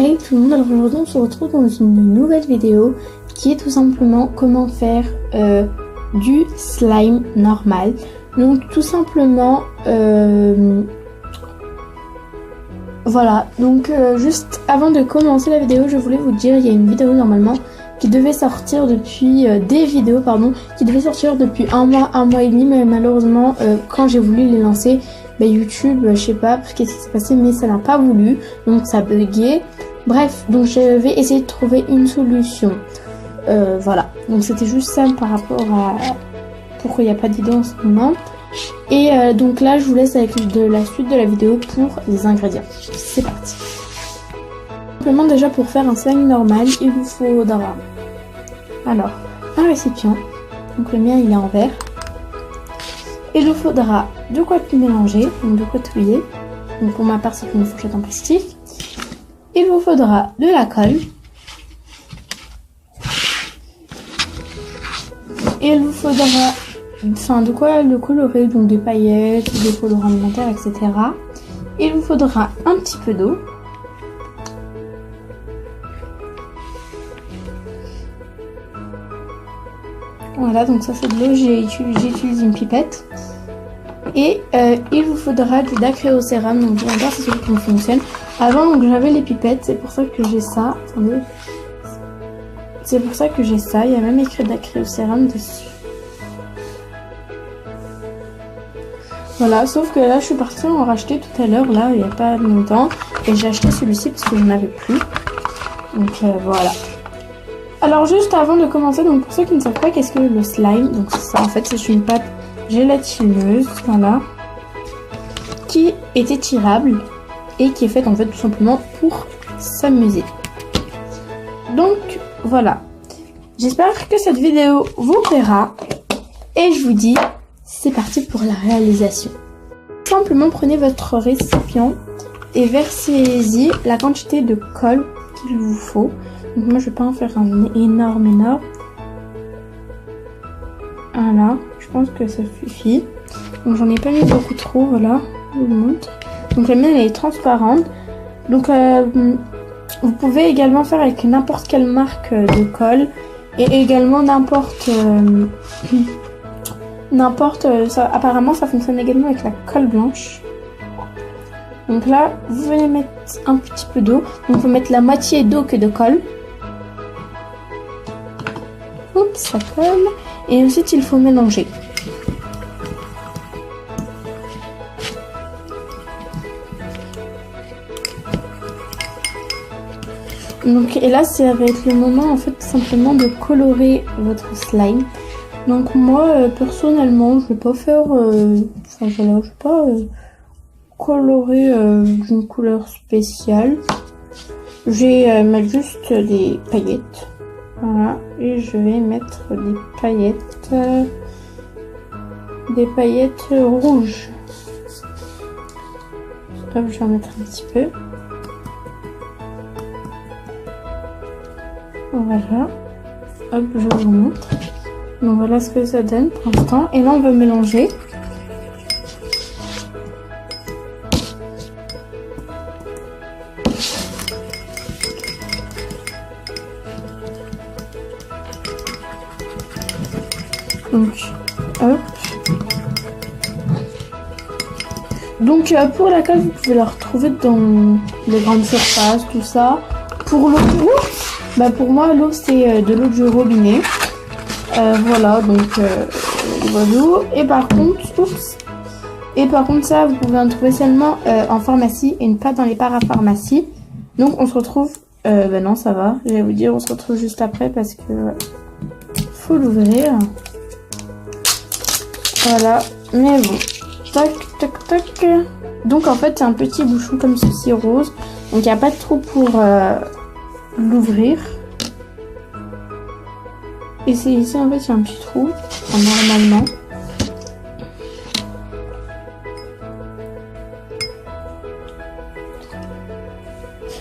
Hey tout le monde, alors aujourd'hui on se retrouve dans une nouvelle vidéo qui est tout simplement comment faire du slime normal. Donc tout simplement voilà, donc juste avant de commencer la vidéo, je voulais vous dire, il y a une vidéo normalement qui devait sortir depuis des vidéos pardon, qui devait sortir depuis un mois et demi, mais malheureusement quand j'ai voulu les lancer, YouTube, je sais pas ce qui s'est passé, mais ça n'a pas voulu, donc ça a bugué. Bref, donc je vais essayer de trouver une solution. Voilà, donc c'était juste ça par rapport à pourquoi il n'y a pas d'idée en ce moment. Et donc là, je vous laisse avec la suite de la vidéo pour les ingrédients. C'est parti. Simplement déjà pour faire un slime normal, il vous faudra alors un récipient. Donc le mien il est en verre. Il vous faudra de quoi tout mélanger, donc de quoi touiller. Donc pour ma part c'est une fourchette en plastique. Il vous faudra de la colle. Et il vous faudra de quoi le colorer, donc des paillettes, des colorants alimentaires, etc. Il vous faudra un petit peu d'eau. Voilà, donc ça c'est de l'eau, j'ai utilisé une pipette. Et il vous faudra du dacryocéram, donc je vais voir si celui qui fonctionne. Avant donc j'avais les pipettes, c'est pour ça que j'ai ça. Attendez. C'est pour ça que j'ai ça, il y a même écrit dacryocéram dessus. Voilà, sauf que là je suis partie en racheter tout à l'heure, là il n'y a pas longtemps. Et j'ai acheté celui-ci parce que je n'en avais plus. Donc voilà. Alors juste avant de commencer, donc pour ceux qui ne savent pas qu'est-ce que le slime, donc c'est ça en fait, c'est une pâte gélatineuse, voilà, qui est étirable et qui est faite en fait tout simplement pour s'amuser. Donc voilà, j'espère que cette vidéo vous plaira et je vous dis c'est parti pour la réalisation. Simplement prenez votre récipient et versez-y la quantité de colle qu'il vous faut. Donc moi je vais pas en faire un énorme. Voilà, je pense que ça suffit. Donc j'en ai pas mis beaucoup trop, voilà, je vous montre. Donc la mienne elle est transparente. Donc vous pouvez également faire avec n'importe quelle marque de colle. Et également apparemment ça fonctionne également avec la colle blanche. Donc là, vous venez mettre un petit peu d'eau. Donc il faut mettre la moitié d'eau que de colle. Oups, ça colle. Et ensuite, il faut mélanger. Donc, et là, ça va être le moment, en fait, simplement de colorer votre slime. Donc, moi, personnellement, je vais pas faire... voilà, je vais pas colorer d'une couleur spéciale. Je vais mettre juste des paillettes. Voilà, et je vais mettre des paillettes rouges. Hop, je vais en mettre un petit peu. Voilà. Hop, je vous montre. Donc voilà ce que ça donne pour l'instant. Et là, on va mélanger. Donc, hop. Donc, pour la colle, vous pouvez la retrouver dans les grandes surfaces, tout ça. Pour l'eau, pour moi, l'eau, c'est de l'eau du robinet. Voilà, donc, voilà. Et par contre, ça, vous pouvez en trouver seulement en pharmacie et pas dans les parapharmacies. Donc, on se retrouve... non, ça va. Je vais vous dire, on se retrouve juste après parce que... faut l'ouvrir. Voilà, mais bon, tac. Donc en fait c'est un petit bouchon comme ceci rose, donc il n'y a pas de trou pour l'ouvrir. Et c'est ici en fait il y a un petit trou, normalement.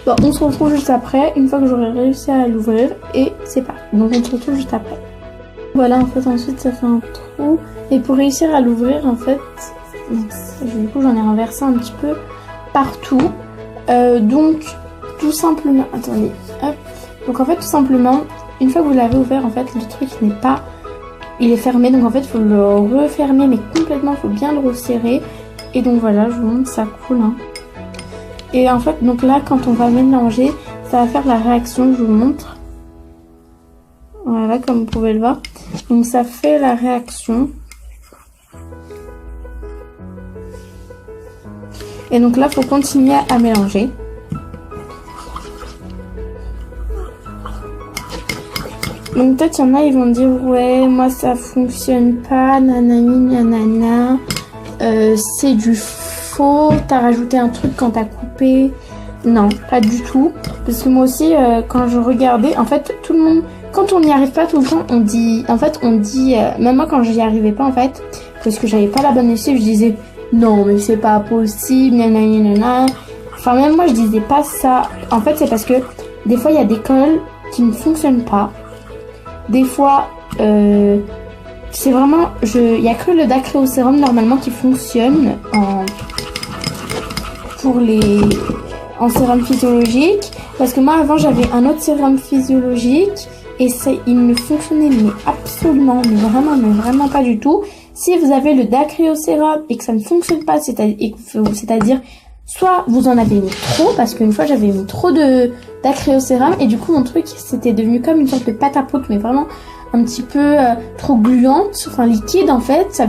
Bon, on se retrouve juste après, une fois que j'aurai réussi à l'ouvrir, et c'est parti. Donc on se retrouve juste après. Voilà, en fait ensuite ça fait un trou. Et pour réussir à l'ouvrir, en fait, du coup j'en ai renversé un petit peu partout. Donc tout simplement, attendez, hop. Donc en fait tout simplement, une fois que vous l'avez ouvert, en fait le truc n'est pas, il est fermé, donc en fait il faut le refermer mais complètement, il faut bien le resserrer. Et donc voilà, je vous montre, ça coule. Hein. Et en fait, donc là quand on va mélanger, ça va faire la réaction, je vous montre. Voilà, comme vous pouvez le voir. Donc ça fait la réaction. Et donc là, il faut continuer à mélanger. Donc peut-être il y en a, ils vont dire ouais, moi ça fonctionne pas, nanani nanana, c'est du faux, t'as rajouté un truc quand t'as coupé. Non, pas du tout. Parce que moi aussi, quand je regardais, en fait, tout le monde, quand on n'y arrive pas tout le temps, on dit, même moi quand j'y arrivais pas en fait, parce que j'avais pas la bonne lessive, je disais non mais c'est pas possible, nanani nanana. Enfin même moi je disais pas ça. En fait c'est parce que des fois il y a des colles qui ne fonctionnent pas. Des fois, c'est vraiment, il y a que le dacryocérum normalement qui fonctionne en sérum physiologique. Parce que moi avant j'avais un autre sérum physiologique et il ne fonctionnait mais absolument, mais vraiment pas du tout. Si vous avez le dacryocérum et que ça ne fonctionne pas, c'est-à-dire soit vous en avez mis trop, parce qu'une fois j'avais mis trop de dacryocérum et du coup mon truc c'était devenu comme une sorte de pâte à poudre mais vraiment un petit peu trop gluante, enfin liquide en fait,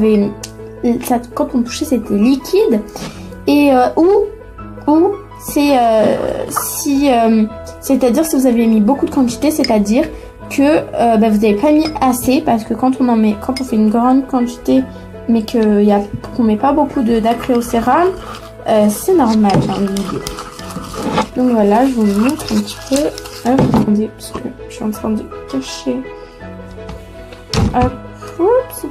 quand on touchait c'était liquide et c'est-à-dire si vous avez mis beaucoup de quantité, c'est-à-dire que vous n'avez pas mis assez, parce que quand on fait une grande quantité mais qu'on met pas beaucoup de dacryocérum, c'est normal, j'ai envie de dire. Donc voilà, je vous montre un petit peu. Hop, attendez, parce que je suis en train de cacher. Hop, oups,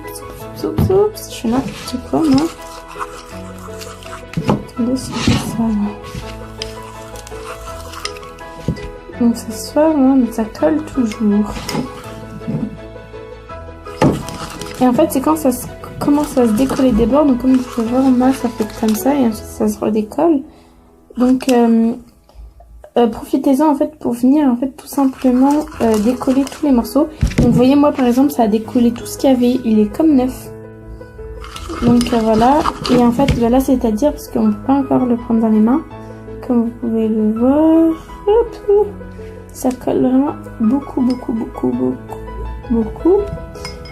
je fais n'importe quoi, moi. Attendez, c'est ça, là. Donc ça se voit, mais ça colle toujours. Et en fait, c'est quand ça commence à se décoller des bords, donc comme vous pouvez voir, moi ça fait comme ça et ensuite ça se redécolle. Donc profitez-en en fait pour venir en fait tout simplement décoller tous les morceaux. Donc vous voyez, moi par exemple ça a décollé tout ce qu'il y avait, il est comme neuf. Donc voilà, et en fait là c'est-à-dire parce qu'on ne peut pas encore le prendre dans les mains, comme vous pouvez le voir. Hop, ça colle vraiment beaucoup.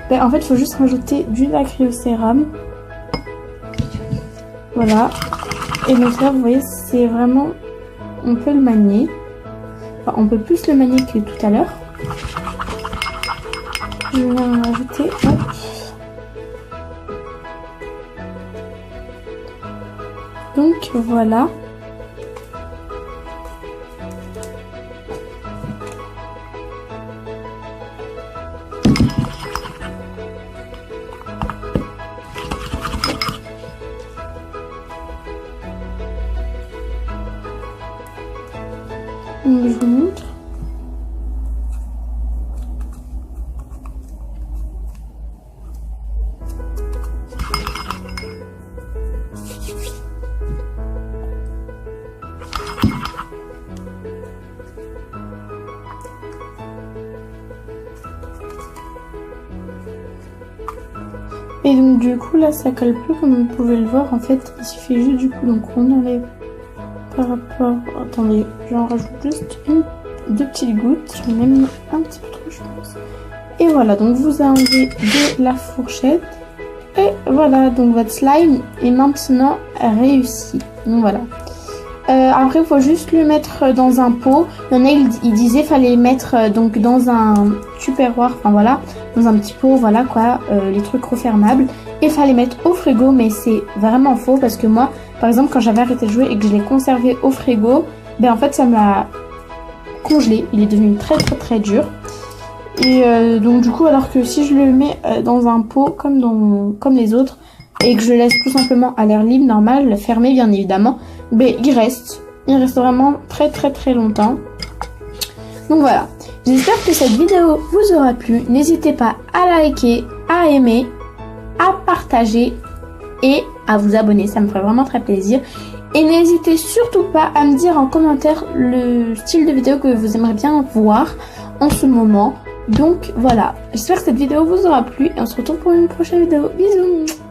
Ben, en fait il faut juste rajouter du dacryocérum. Voilà. Et donc là vous voyez c'est vraiment, on peut le manier. Enfin, on peut plus le manier que tout à l'heure. Je vais en rajouter. Hop. Donc voilà. Donc je vous montre. Et donc du coup là ça colle plus comme vous pouvez le voir, en fait il suffit juste du coup, donc on enlève par rapport, attendez j'en rajoute juste deux petites gouttes, j'en ai mis un petit peu trop je pense. Et voilà, donc vous enlevez de la fourchette et voilà, donc votre slime est maintenant réussi. Donc voilà. Après il faut juste le mettre dans un pot. Il y en a, il disait fallait mettre donc dans un tupperware, enfin voilà, dans un petit pot, voilà quoi, les trucs refermables. Et fallait mettre au frigo, mais c'est vraiment faux parce que moi, par exemple, quand j'avais arrêté de jouer et que je l'ai conservé au frigo, ben en fait ça me l'a congelé. Il est devenu très dur. Et donc du coup, alors que si je le mets dans un pot comme les autres et que je laisse tout simplement à l'air libre, normal, fermé bien évidemment, ben il reste vraiment très longtemps. Donc voilà, j'espère que cette vidéo vous aura plu. N'hésitez pas à liker, à aimer, à partager et à vous abonner, ça me ferait vraiment très plaisir. Et Et n'hésitez surtout pas à me dire en commentaire le style de vidéo que vous aimeriez bien voir en ce moment. Donc voilà, j'espère que cette vidéo vous aura plu et on se retrouve pour une prochaine vidéo. Bisous.